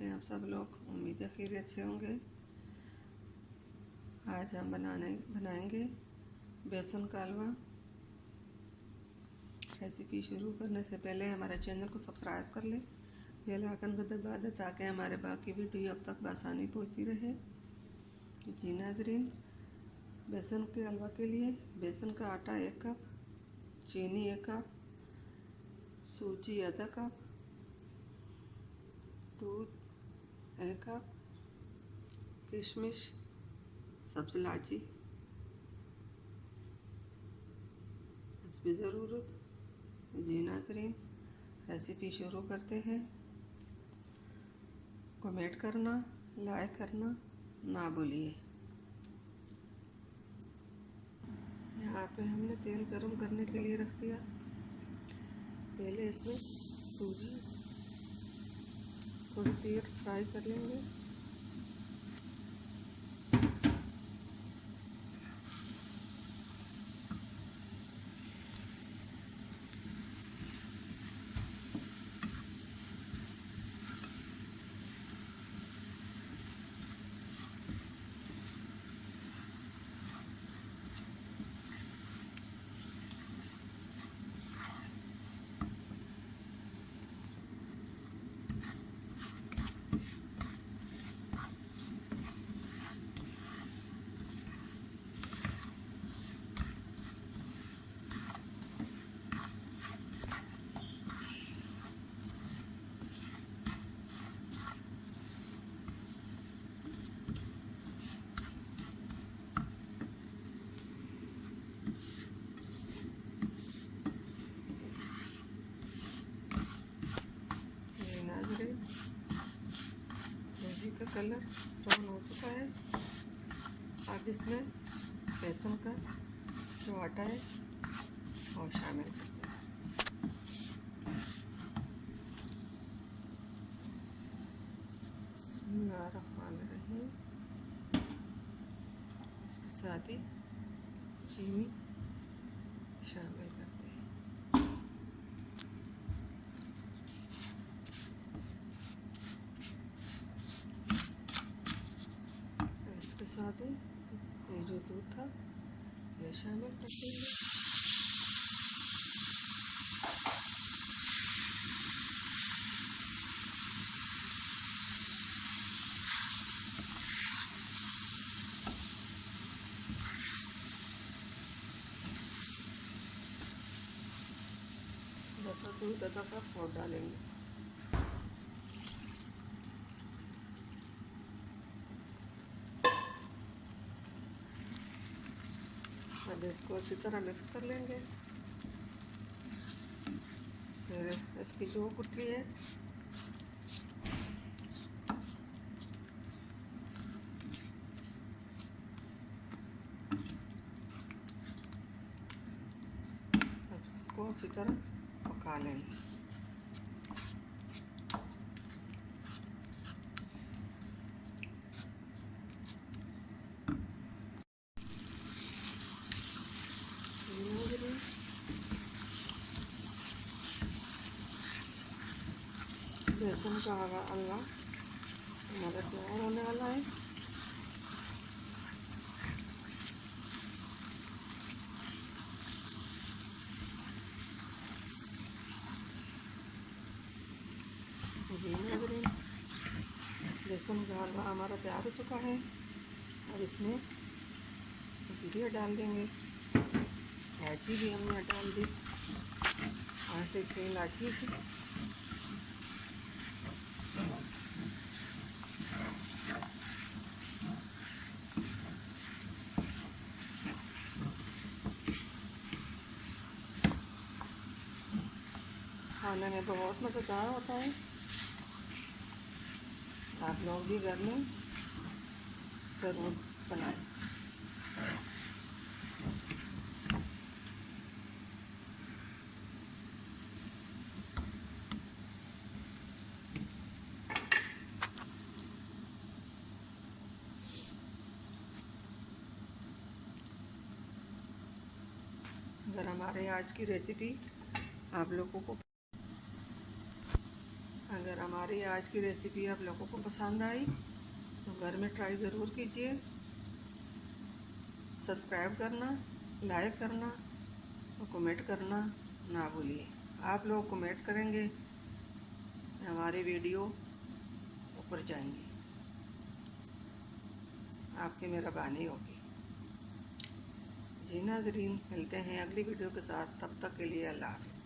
हैं आप सब लोग? उम्मीद है खैरियत से होंगे। आज हम बनाएंगे बेसन का हलवा। रेसिपी शुरू करने से पहले हमारे चैनल को सब्सक्राइब कर लें, बेल आइकन को दबा दें ताकि हमारे बाकी वीडियो अब तक आसानी पहुंचती रहे। जी नाज़रीन, बेसन के हलवा के लिए बेसन का आटा 1 कप, चीनी 1 कप, सूजी आधा कप, दूध 1 कप, किशमिश, सब्ज़ इलायची हस्बे ज़रूरत। जी नाज़रीन, रेसिपी शुरू करते हैं। कमेंट करना, लाइक करना ना भूलिए। यहाँ पे हमने तेल गरम करने के लिए रख दिया। पहले इसमें सूजी थोड़ी देर फ्राई कर लेंगे। सूजी का कलर ब्राउन हो चुका है। अब इसमें बेसन का जो आटा है वो शामिल करते हैं। बिस्मिल्लाहिर्रहमानिर्रहीम। इसके साथ ही चीनी शामिल करते हैं। इसके साथ ही ये जो दूध था ये शामिल करते हैं। जैसा दूध आधा कप और डालेंगे। अब इसको अच्छी तरह मिक्स कर लेंगे। फिर इसकी जो गुठली है अब इसको अच्छी तरह पका लेंगे। बेसन का हलवा हमारा तैयार होने वाला है। बेसन का हलवा हमारा तैयार हो चुका है। अब इसमें जीरा डाल देंगे। इलायची भी हमने डाल दी, 5 से 6 इलायची थी। खाने में बहुत मज़ेदार होता है। आप लोग भी घर में ज़रूर बनाएं। अगर हमारे आज की रेसिपी आप लोगों को अगर हमारी आज की रेसिपी आप लोगों को पसंद आई तो घर में ट्राई ज़रूर कीजिए। सब्सक्राइब करना, लाइक करना और कमेंट करना ना भूलिए। आप लोग कमेंट करेंगे, हमारी वीडियो ऊपर जाएंगी, आपकी मेहरबानी होगी। जी नाज़रीन, मिलते हैं अगली वीडियो के साथ, तब तक के लिए अल्लाह हाफ़िज़।